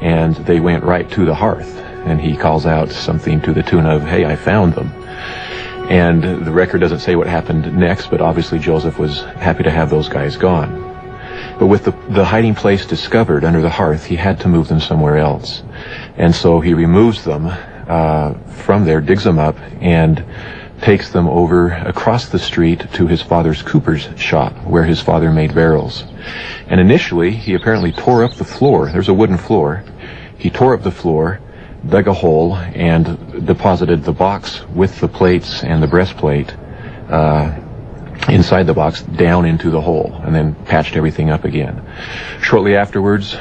and they went right to the hearth. And he calls out something to the tune of, "Hey, I found them." And the record doesn't say what happened next, but obviously Joseph was happy to have those guys gone. But with the hiding place discovered under the hearth, he had to move them somewhere else. And so he removes them from there, digs them up, and takes them over across the street to his father's cooper's shop, where his father made barrels. And initially, he apparently tore up the floor. There's a wooden floor. He tore up the floor, dug a hole, and deposited the box with the plates and the breastplate inside the box down into the hole, and then patched everything up again. Shortly afterwards,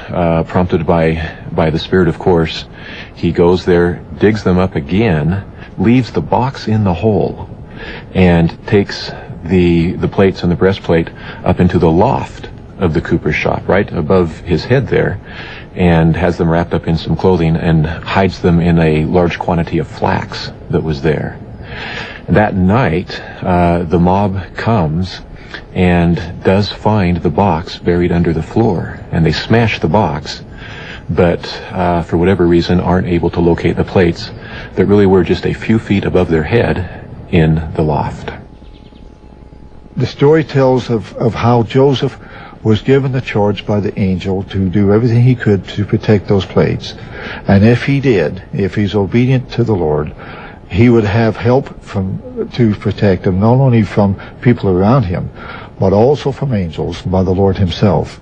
prompted by the Spirit, of course, he goes there, digs them up again, leaves the box in the hole, and takes the plates and the breastplate up into the loft of the cooper's shop, right above his head there, and has them wrapped up in some clothing and hides them in a large quantity of flax that was there. That night, the mob comes and does find the box buried under the floor, and they smash the box, but for whatever reason aren't able to locate the plates that really were just a few feet above their head in the loft. The story tells of how Joseph was given the charge by the angel to do everything he could to protect those plates. And if he's obedient to the Lord, he would have help to protect him, not only from people around him, but also from angels, by the Lord himself.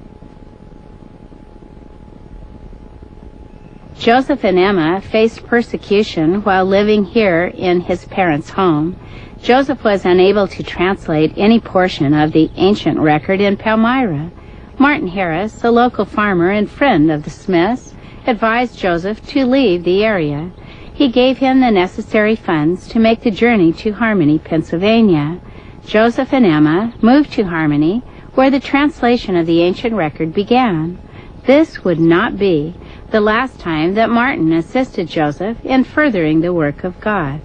Joseph and Emma faced persecution while living here in his parents' home. Joseph was unable to translate any portion of the ancient record in Palmyra. Martin Harris, a local farmer and friend of the Smiths, advised Joseph to leave the area. He gave him the necessary funds to make the journey to Harmony, Pennsylvania. Joseph and Emma moved to Harmony, where the translation of the ancient record began. This would not be the last time that Martin assisted Joseph in furthering the work of God.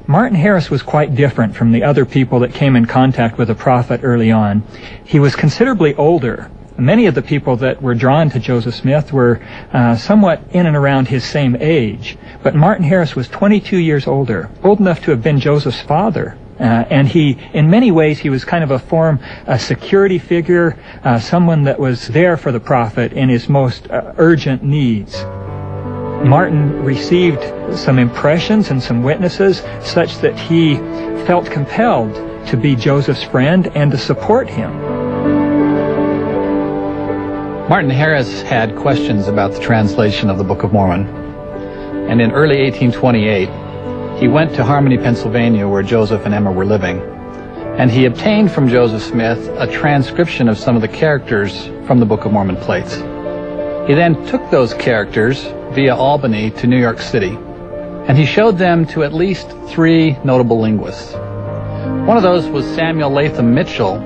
Martin Harris was quite different from the other people that came in contact with the prophet early on. He was considerably older. Many of the people that were drawn to Joseph Smith were somewhat in and around his same age. But Martin Harris was 22 years older, old enough to have been Joseph's father. And he, in many ways, he was kind of a security figure, someone that was there for the prophet in his most urgent needs. Martin received some impressions and some witnesses such that he felt compelled to be Joseph's friend and to support him. Martin Harris had questions about the translation of the Book of Mormon, and in early 1828 he went to Harmony, Pennsylvania, where Joseph and Emma were living, and he obtained from Joseph Smith a transcription of some of the characters from the Book of Mormon plates. He then took those characters via Albany to New York City, and he showed them to at least 3 notable linguists. One of those was Samuel Latham Mitchell,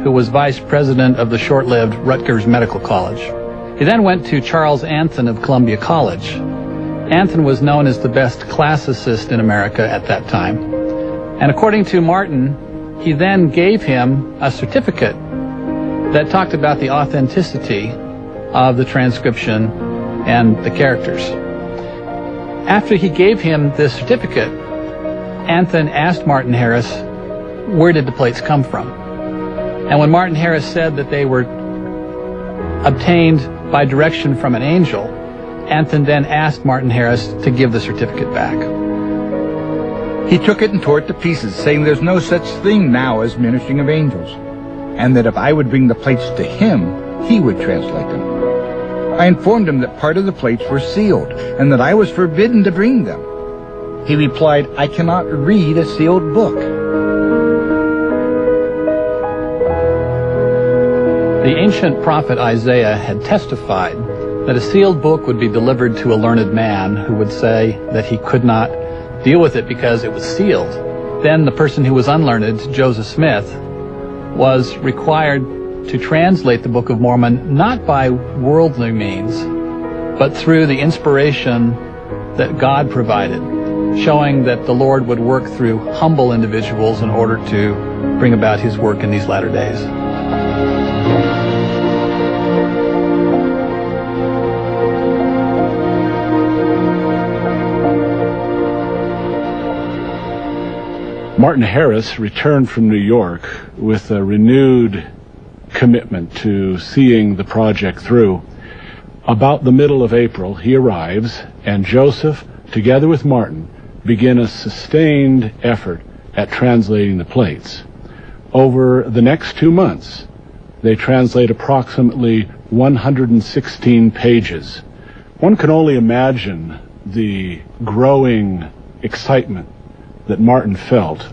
who was vice president of the short-lived Rutgers Medical College. He then went to Charles Anthon of Columbia College. Anthon was known as the best classicist in America at that time. And according to Martin, he then gave him a certificate that talked about the authenticity of the transcription and the characters. After he gave him this certificate, Anthon asked Martin Harris, where did the plates come from? And when Martin Harris said that they were obtained by direction from an angel, Anthon then asked Martin Harris to give the certificate back. He took it and tore it to pieces, saying there's no such thing now as ministering of angels, and that if I would bring the plates to him, he would translate them. I informed him that part of the plates were sealed, and that I was forbidden to bring them. He replied, I cannot read a sealed book. The ancient prophet Isaiah had testified that a sealed book would be delivered to a learned man who would say that he could not deal with it because it was sealed. Then the person who was unlearned, Joseph Smith, was required to translate the Book of Mormon not by worldly means, but through the inspiration that God provided, showing that the Lord would work through humble individuals in order to bring about his work in these latter days. Martin Harris returned from New York with a renewed commitment to seeing the project through. About the middle of April, he arrives, and Joseph, together with Martin, begin a sustained effort at translating the plates. Over the next 2 months, they translate approximately 116 pages. One can only imagine the growing excitement that Martin felt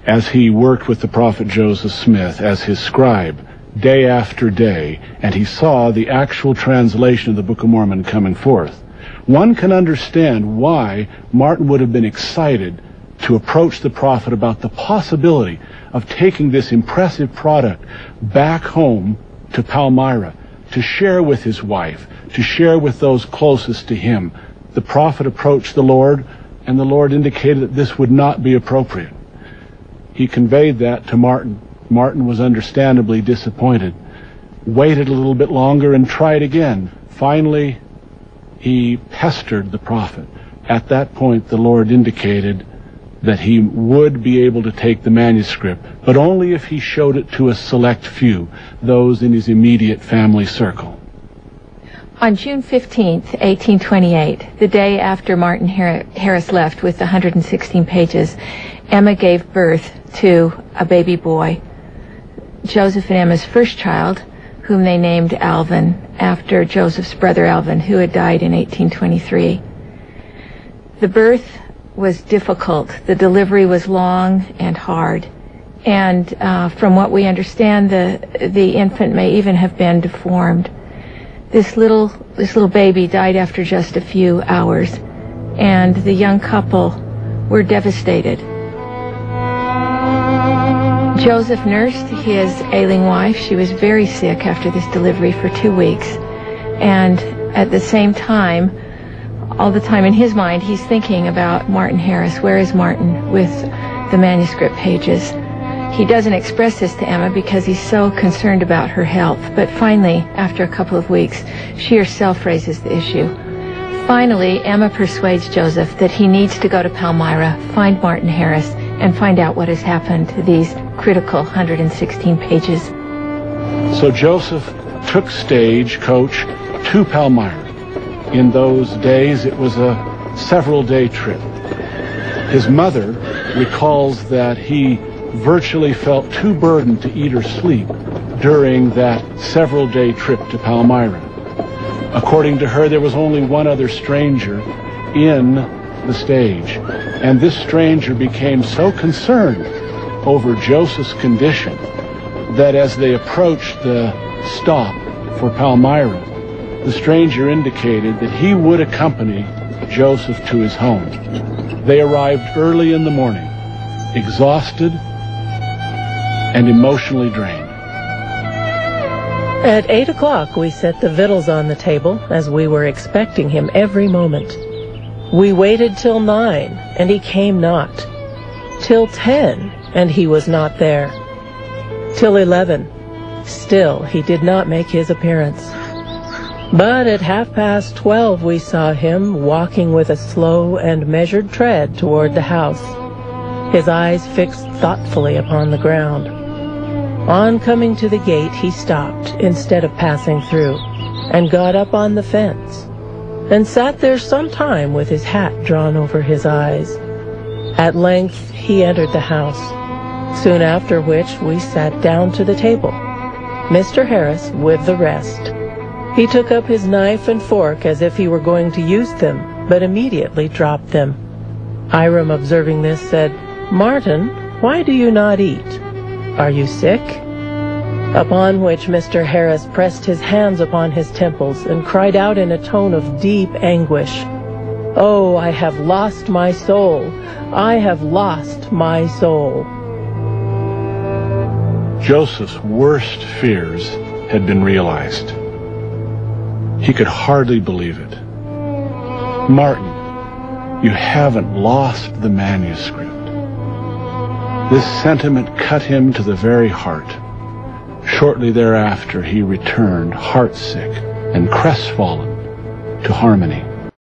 as he worked with the prophet Joseph Smith as his scribe day after day, and he saw the actual translation of the Book of Mormon coming forth. One can understand why Martin would have been excited to approach the prophet about the possibility of taking this impressive product back home to Palmyra, to share with his wife, to share with those closest to him. The prophet approached the Lord, and the Lord indicated that this would not be appropriate. He conveyed that to Martin. Martin was understandably disappointed, waited a little bit longer and tried again. Finally, he pestered the prophet. At that point, the Lord indicated that he would be able to take the manuscript, but only if he showed it to a select few, those in his immediate family circle. On June 15th, 1828, the day after Martin Harris left with the 116 pages, Emma gave birth to a baby boy, Joseph and Emma's first child, whom they named Alvin, after Joseph's brother Alvin, who had died in 1823. The birth was difficult. The delivery was long and hard. And from what we understand, the infant may even have been deformed. This little baby died after just a few hours, and the young couple were devastated. Joseph nursed his ailing wife. She was very sick after this delivery for 2 weeks. And at the same time, all the time in his mind, he's thinking about Martin Harris. Where is Martin with the manuscript pages? He doesn't express this to Emma because he's so concerned about her health. But finally, after a couple of weeks, she herself raises the issue. Finally, Emma persuades Joseph that he needs to go to Palmyra, find Martin Harris, and find out what has happened to these critical 116 pages. So Joseph took stagecoach to Palmyra. In those days, it was a several-day trip. His mother recalls that he virtually felt too burdened to eat or sleep during that several-day trip to Palmyra. According to her, there was only one other stranger in the stage, and this stranger became so concerned over Joseph's condition that as they approached the stop for Palmyra, the stranger indicated that he would accompany Joseph to his home. They arrived early in the morning, exhausted and emotionally drained. At 8 o'clock, we set the victuals on the table, as we were expecting him every moment. We waited till 9, and he came not. Till 10, and he was not there. Till 11, still he did not make his appearance. But at 12:30 we saw him walking with a slow and measured tread toward the house, his eyes fixed thoughtfully upon the ground. On coming to the gate, he stopped instead of passing through, and got up on the fence, and sat there some time with his hat drawn over his eyes. At length he entered the house, soon after which we sat down to the table, Mr. Harris with the rest. He took up his knife and fork as if he were going to use them, but immediately dropped them. Hiram, observing this, said, "Martin, why do you not eat? Are you sick?" Upon which Mr. Harris pressed his hands upon his temples and cried out in a tone of deep anguish, "Oh, I have lost my soul! I have lost my soul!" Joseph's worst fears had been realized. He could hardly believe it. "Martin, you haven't lost the manuscript." This sentiment cut him to the very heart. Shortly thereafter, he returned, heartsick and crestfallen, to Harmony.